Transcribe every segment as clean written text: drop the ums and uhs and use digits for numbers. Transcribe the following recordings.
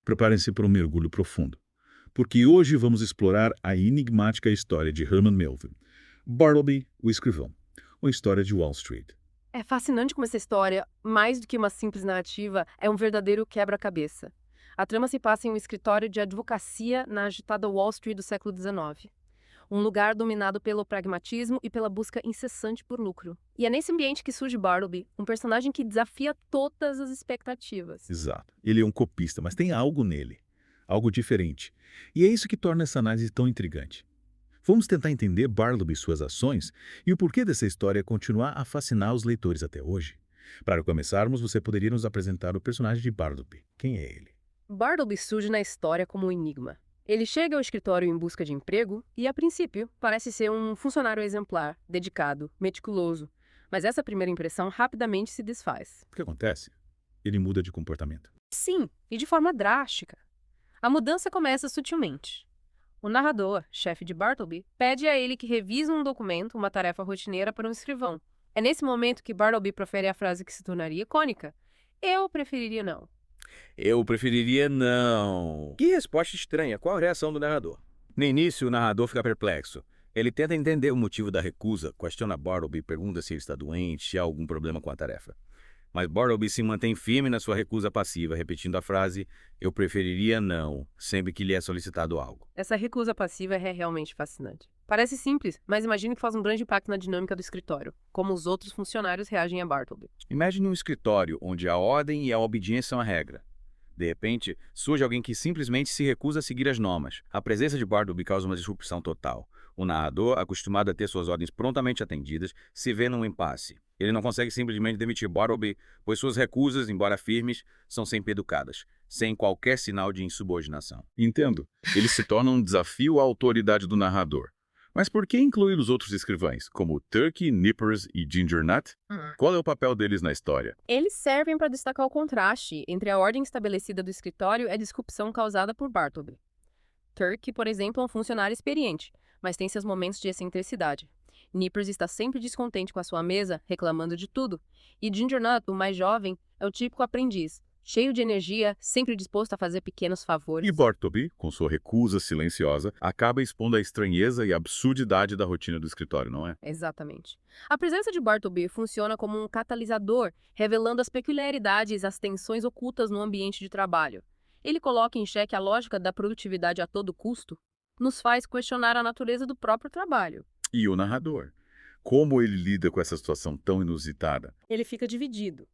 Preparem-se para um mergulho profundo, porque hoje vamos explorar a enigmática história de Herman Melville, Bartleby, o escrivão, uma história de Wall Street. É fascinante como essa história, mais do que uma simples narrativa, é um verdadeiro quebra-cabeça. A trama se passa em um escritório de advocacia na agitada Wall Street do século XIX. Um lugar dominado pelo pragmatismo e pela busca incessante por lucro. E é nesse ambiente que surge Bartleby, um personagem que desafia todas as expectativas. Exato. Ele é um copista, mas tem algo nele, algo diferente. E é isso que torna essa análise tão intrigante. Vamos tentar entender Bartleby e suas ações e o porquê dessa história continuar a fascinar os leitores até hoje. Para começarmos, você poderia nos apresentar o personagem de Bartleby. Quem é ele? Bartleby surge na história como um enigma. Ele chega ao escritório em busca de emprego e, a princípio, parece ser um funcionário exemplar, dedicado, meticuloso. Mas essa primeira impressão rapidamente se desfaz. O que acontece? Ele muda de comportamento. Sim, e de forma drástica. A mudança começa sutilmente. O narrador, chefe de Bartleby, pede a ele que revise um documento, uma tarefa rotineira para um escrivão. É nesse momento que Bartleby profere a frase que se tornaria icônica: "Eu preferiria não." Eu preferiria não. Que resposta estranha. Qual a reação do narrador? No início, o narrador fica perplexo. Ele tenta entender o motivo da recusa, questiona Bartleby, pergunta se ele está doente, se há algum problema com a tarefa. Mas Bartleby se mantém firme na sua recusa passiva, repetindo a frase "eu preferiria não", sempre que lhe é solicitado algo. Essa recusa passiva é realmente fascinante. Parece simples, mas imagine que faz um grande impacto na dinâmica do escritório, como os outros funcionários reagem a Bartleby. Imagine um escritório onde a ordem e a obediência são a regra. De repente, surge alguém que simplesmente se recusa a seguir as normas. A presença de Bartleby causa uma disrupção total. O narrador, acostumado a ter suas ordens prontamente atendidas, se vê num impasse. Ele não consegue simplesmente demitir Bartleby, pois suas recusas, embora firmes, são sempre educadas, sem qualquer sinal de insubordinação. Entendo. Ele se torna um desafio à autoridade do narrador. Mas por que incluir os outros escrivães, como Turkey, Nippers e Ginger Nut? Qual é o papel deles na história? Eles servem para destacar o contraste entre a ordem estabelecida do escritório e a disrupção causada por Bartleby. Turkey, por exemplo, é um funcionário experiente, mas tem seus momentos de excentricidade. Nippers está sempre descontente com a sua mesa, reclamando de tudo. E Ginger Nut, o mais jovem, é o típico aprendiz, cheio de energia, sempre disposto a fazer pequenos favores. E Bartleby, com sua recusa silenciosa, acaba expondo a estranheza e a absurdidade da rotina do escritório, não é? Exatamente. A presença de Bartleby funciona como um catalisador, revelando as peculiaridades e as tensões ocultas no ambiente de trabalho. Ele coloca em xeque a lógica da produtividade a todo custo, nos faz questionar a natureza do próprio trabalho. E o narrador? Como ele lida com essa situação tão inusitada? Ele fica dividido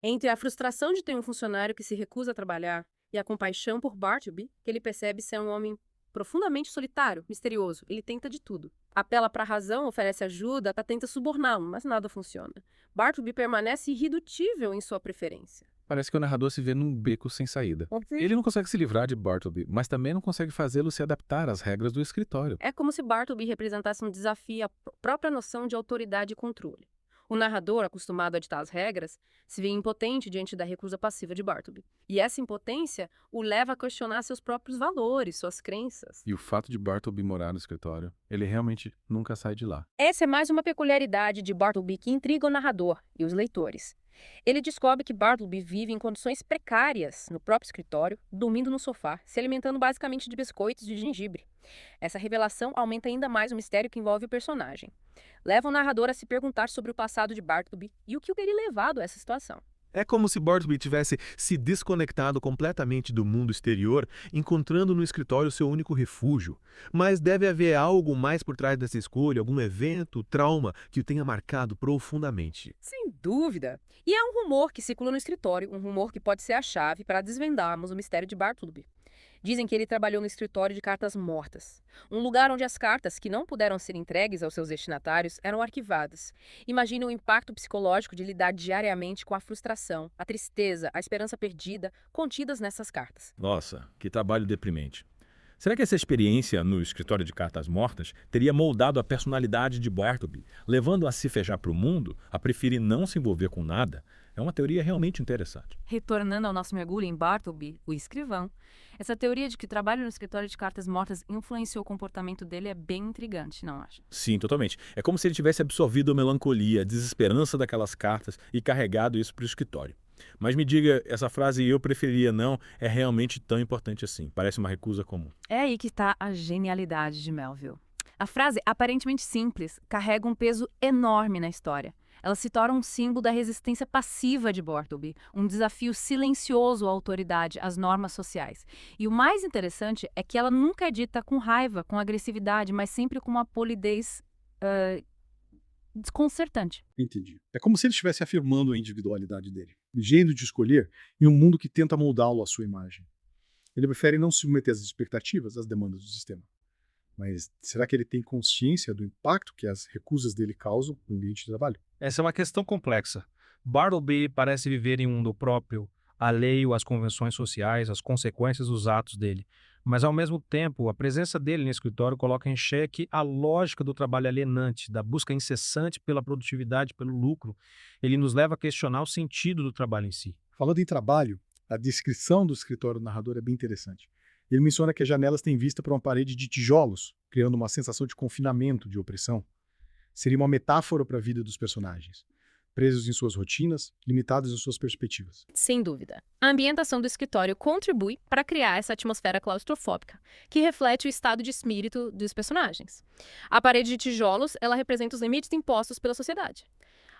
entre a frustração de ter um funcionário que se recusa a trabalhar e a compaixão por Bartleby, que ele percebe ser um homem profundamente solitário, misterioso. Ele tenta de tudo. Apela para a razão, oferece ajuda, até tenta suborná-lo, mas nada funciona. Bartleby permanece irredutível em sua preferência. Parece que o narrador se vê num beco sem saída. Ele não consegue se livrar de Bartleby, mas também não consegue fazê-lo se adaptar às regras do escritório. É como se Bartleby representasse um desafio à própria noção de autoridade e controle. O narrador, acostumado a ditar as regras, se vê impotente diante da recusa passiva de Bartleby. E essa impotência o leva a questionar seus próprios valores, suas crenças. E o fato de Bartleby morar no escritório, ele realmente nunca sai de lá. Essa é mais uma peculiaridade de Bartleby que intriga o narrador e os leitores. Ele descobre que Bartleby vive em condições precárias no próprio escritório, dormindo no sofá, se alimentando basicamente de biscoitos de gengibre. Essa revelação aumenta ainda mais o mistério que envolve o personagem. Leva o narrador a se perguntar sobre o passado de Bartleby e o que o teria levado a essa situação. É como se Bartleby tivesse se desconectado completamente do mundo exterior, encontrando no escritório seu único refúgio. Mas deve haver algo mais por trás dessa escolha, algum evento, trauma que o tenha marcado profundamente. Sem dúvida. E é um rumor que circula no escritório, um rumor que pode ser a chave para desvendarmos o mistério de Bartleby. Dizem que ele trabalhou no escritório de cartas mortas, um lugar onde as cartas que não puderam ser entregues aos seus destinatários eram arquivadas. Imagine o impacto psicológico de lidar diariamente com a frustração, a tristeza, a esperança perdida, contidas nessas cartas. Nossa, que trabalho deprimente. Será que essa experiência no escritório de cartas mortas teria moldado a personalidade de Bartleby, levando-o a se fechar para o mundo, a preferir não se envolver com nada? É uma teoria realmente interessante. Retornando ao nosso mergulho em Bartleby, o escrivão, essa teoria de que o trabalho no escritório de cartas mortas influenciou o comportamento dele é bem intrigante, não acha? Sim, totalmente. É como se ele tivesse absorvido a melancolia, a desesperança daquelas cartas e carregado isso para o escritório. Mas me diga, essa frase "eu preferiria não" é realmente tão importante assim? Parece uma recusa comum. É aí que está a genialidade de Melville. A frase, aparentemente simples, carrega um peso enorme na história. Ela se torna um símbolo da resistência passiva de Bartleby, um desafio silencioso à autoridade, às normas sociais. E o mais interessante é que ela nunca é dita com raiva, com agressividade, mas sempre com uma polidez desconcertante. Entendi. É como se ele estivesse afirmando a individualidade dele, o jeito de escolher em um mundo que tenta moldá-lo à sua imagem. Ele prefere não se submeter às expectativas, às demandas do sistema. Mas será que ele tem consciência do impacto que as recusas dele causam no ambiente de trabalho? Essa é uma questão complexa. Bartleby parece viver em um mundo próprio, alheio às convenções sociais, às consequências dos atos dele. Mas, ao mesmo tempo, a presença dele no escritório coloca em xeque a lógica do trabalho alienante, da busca incessante pela produtividade, pelo lucro. Ele nos leva a questionar o sentido do trabalho em si. Falando em trabalho, a descrição do escritório do narrador é bem interessante. Ele menciona que as janelas têm vista para uma parede de tijolos, criando uma sensação de confinamento, de opressão. Seria uma metáfora para a vida dos personagens, presos em suas rotinas, limitados em suas perspectivas. Sem dúvida. A ambientação do escritório contribui para criar essa atmosfera claustrofóbica, que reflete o estado de espírito dos personagens. A parede de tijolos, ela representa os limites impostos pela sociedade.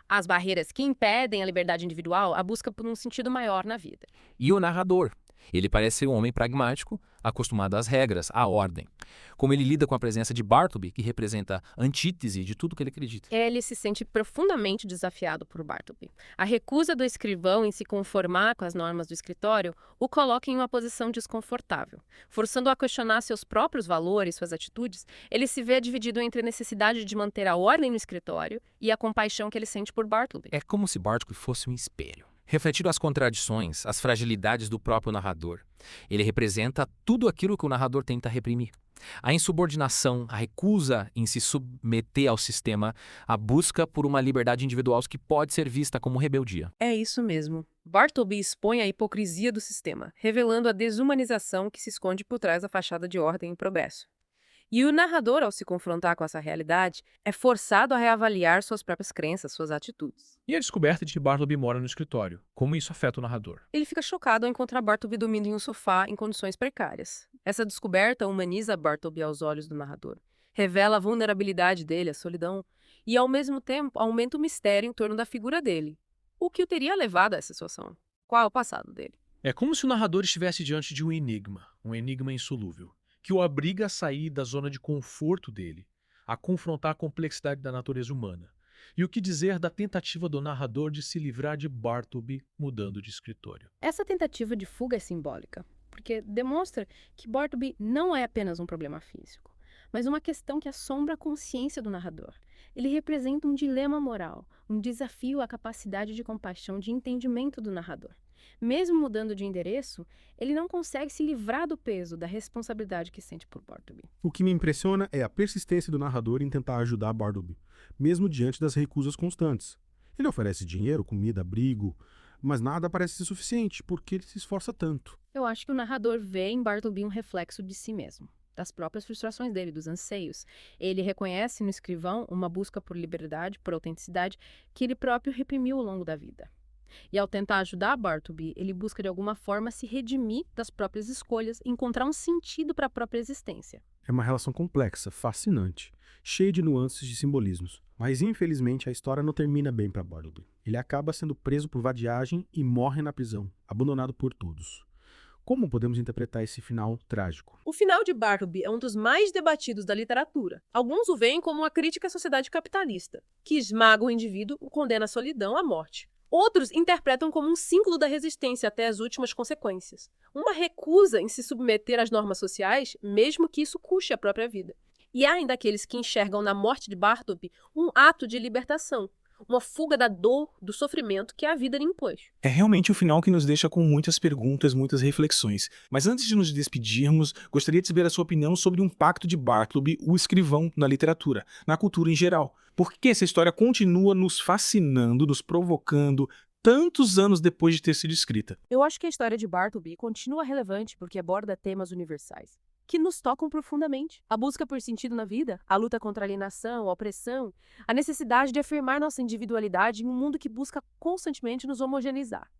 As barreiras que impedem a liberdade individual, a busca por um sentido maior na vida. E o narrador? Ele parece ser um homem pragmático, acostumado às regras, à ordem. Como ele lida com a presença de Bartleby, que representa a antítese de tudo que ele acredita. Ele se sente profundamente desafiado por Bartleby. A recusa do escrivão em se conformar com as normas do escritório o coloca em uma posição desconfortável. Forçando-o a questionar seus próprios valores, suas atitudes, ele se vê dividido entre a necessidade de manter a ordem no escritório e a compaixão que ele sente por Bartleby. É como se Bartleby fosse um espelho, refletindo as contradições, as fragilidades do próprio narrador. Ele representa tudo aquilo que o narrador tenta reprimir. A insubordinação, a recusa em se submeter ao sistema, a busca por uma liberdade individual que pode ser vista como rebeldia. É isso mesmo. Bartleby expõe a hipocrisia do sistema, revelando a desumanização que se esconde por trás da fachada de ordem e progresso. E o narrador, ao se confrontar com essa realidade, é forçado a reavaliar suas próprias crenças, suas atitudes. E a descoberta de que Bartleby mora no escritório. Como isso afeta o narrador? Ele fica chocado ao encontrar Bartleby dormindo em um sofá em condições precárias. Essa descoberta humaniza Bartleby aos olhos do narrador. Revela a vulnerabilidade dele, a solidão, e ao mesmo tempo aumenta o mistério em torno da figura dele. O que o teria levado a essa situação? Qual é o passado dele? É como se o narrador estivesse diante de um enigma insolúvel, que o obriga a sair da zona de conforto dele, a confrontar a complexidade da natureza humana. E o que dizer da tentativa do narrador de se livrar de Bartleby mudando de escritório? Essa tentativa de fuga é simbólica, porque demonstra que Bartleby não é apenas um problema físico, mas uma questão que assombra a consciência do narrador. Ele representa um dilema moral, um desafio à capacidade de compaixão, de entendimento do narrador. Mesmo mudando de endereço, ele não consegue se livrar do peso, da responsabilidade que sente por Bartleby. O que me impressiona é a persistência do narrador em tentar ajudar Bartleby, mesmo diante das recusas constantes. Ele oferece dinheiro, comida, abrigo, mas nada parece ser suficiente, porque ele se esforça tanto. Eu acho que o narrador vê em Bartleby um reflexo de si mesmo, das próprias frustrações dele, dos anseios. Ele reconhece no escrivão uma busca por liberdade, por autenticidade, que ele próprio reprimiu ao longo da vida. E ao tentar ajudar Bartleby, ele busca de alguma forma se redimir das próprias escolhas, encontrar um sentido para a própria existência. É uma relação complexa, fascinante, cheia de nuances e simbolismos. Mas infelizmente a história não termina bem para Bartleby. Ele acaba sendo preso por vadiagem e morre na prisão, abandonado por todos. Como podemos interpretar esse final trágico? O final de Bartleby é um dos mais debatidos da literatura. Alguns o veem como uma crítica à sociedade capitalista, que esmaga o indivíduo e condena à solidão, à morte. Outros interpretam como um símbolo da resistência até as últimas consequências. Uma recusa em se submeter às normas sociais, mesmo que isso custe a própria vida. E há ainda aqueles que enxergam na morte de Bartleby um ato de libertação, uma fuga da dor, do sofrimento que a vida lhe impôs. É realmente um final que nos deixa com muitas perguntas, muitas reflexões. Mas antes de nos despedirmos, gostaria de saber a sua opinião sobre o impacto de Bartleby, o escrivão, na literatura, na cultura em geral. Por que essa história continua nos fascinando, nos provocando, tantos anos depois de ter sido escrita? Eu acho que a história de Bartleby continua relevante porque aborda temas universais, que nos tocam profundamente. A busca por sentido na vida, a luta contra a alienação, a opressão, a necessidade de afirmar nossa individualidade em um mundo que busca constantemente nos homogeneizar.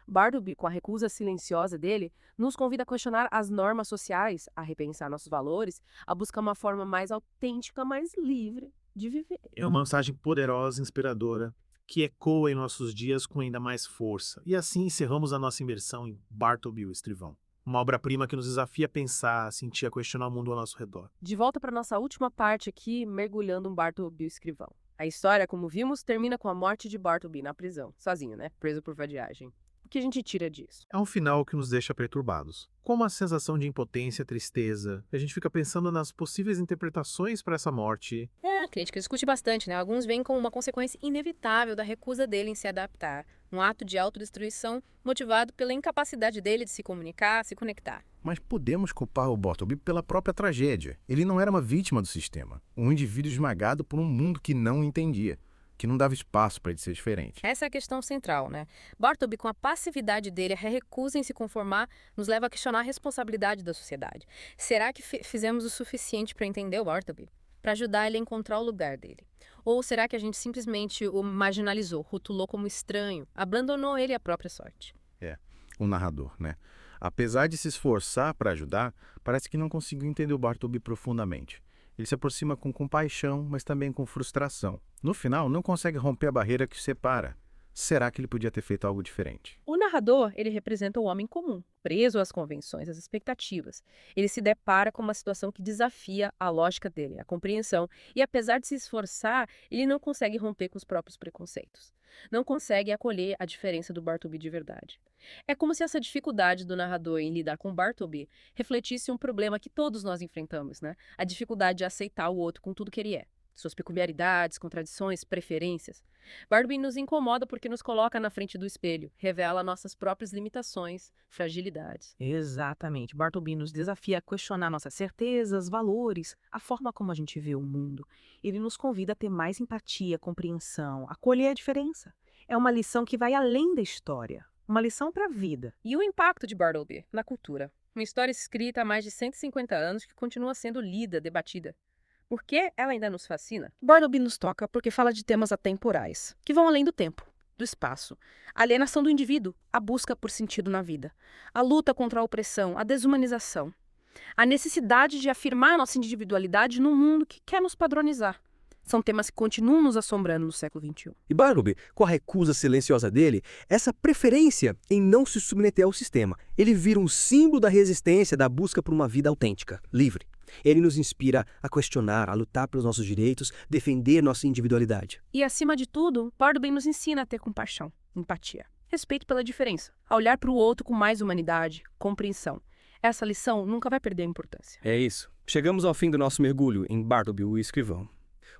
Bartleby, com a recusa silenciosa dele, nos convida a questionar as normas sociais, a repensar nossos valores, a buscar uma forma mais autêntica, mais livre de viver. É uma mensagem poderosa, inspiradora, que ecoa em nossos dias com ainda mais força. E assim encerramos a nossa imersão em Bartleby, o Escrivão. Uma obra-prima que nos desafia a pensar, a sentir, a questionar o mundo ao nosso redor. De volta para nossa última parte aqui, mergulhando um Bartleby o Escrivão. A história, como vimos, termina com a morte de Bartleby na prisão, sozinho, né? Preso por vadiagem. O que a gente tira disso? É um final que nos deixa perturbados. Com uma sensação de impotência, tristeza, a gente fica pensando nas possíveis interpretações para essa morte. A crítica discute bastante, né? Alguns veem como uma consequência inevitável da recusa dele em se adaptar. Um ato de autodestruição motivado pela incapacidade dele de se comunicar, se conectar. Mas podemos culpar o Bartleby pela própria tragédia. Ele não era uma vítima do sistema. Um indivíduo esmagado por um mundo que não o entendia, que não dava espaço para ele ser diferente. Essa é a questão central, né? Bartleby, com a passividade dele, a recusa em se conformar, nos leva a questionar a responsabilidade da sociedade. Será que fizemos o suficiente para entender o Bartleby? Para ajudar ele a encontrar o lugar dele? Ou será que a gente simplesmente o marginalizou, rotulou como estranho, abandonou ele à própria sorte? O narrador, né? Apesar de se esforçar para ajudar, parece que não conseguiu entender o Bartleby profundamente. Ele se aproxima com compaixão, mas também com frustração. No final, não consegue romper a barreira que o separa. Será que ele podia ter feito algo diferente? O narrador, ele representa o homem comum, preso às convenções, às expectativas. Ele se depara com uma situação que desafia a lógica dele, a compreensão, e apesar de se esforçar, ele não consegue romper com os próprios preconceitos. Não consegue acolher a diferença do Bartleby de verdade. É como se essa dificuldade do narrador em lidar com Bartleby refletisse um problema que todos nós enfrentamos, né? A dificuldade de aceitar o outro com tudo que ele é. Suas peculiaridades, contradições, preferências. Bartleby nos incomoda porque nos coloca na frente do espelho, revela nossas próprias limitações, fragilidades. Exatamente. Bartleby nos desafia a questionar nossas certezas, valores, a forma como a gente vê o mundo. Ele nos convida a ter mais empatia, compreensão, acolher a diferença. É uma lição que vai além da história, uma lição para a vida. E o impacto de Bartleby na cultura? Uma história escrita há mais de 150 anos que continua sendo lida, debatida. Por que ela ainda nos fascina? Bartleby nos toca porque fala de temas atemporais, que vão além do tempo, do espaço. A alienação do indivíduo, a busca por sentido na vida, a luta contra a opressão, a desumanização, a necessidade de afirmar nossa individualidade num mundo que quer nos padronizar. São temas que continuam nos assombrando no século XXI. E Bartleby, com a recusa silenciosa dele, essa preferência em não se submeter ao sistema, ele vira um símbolo da resistência, da busca por uma vida autêntica, livre. Ele nos inspira a questionar, a lutar pelos nossos direitos, defender nossa individualidade. E, acima de tudo, Bartleby nos ensina a ter compaixão, empatia, respeito pela diferença, a olhar para o outro com mais humanidade, compreensão. Essa lição nunca vai perder a importância. É isso. Chegamos ao fim do nosso mergulho em Bartleby, o Escrivão.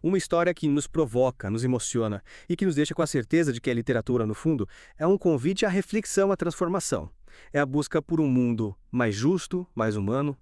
Uma história que nos provoca, nos emociona e que nos deixa com a certeza de que a literatura, no fundo, é um convite à reflexão, à transformação. É a busca por um mundo mais justo, mais humano,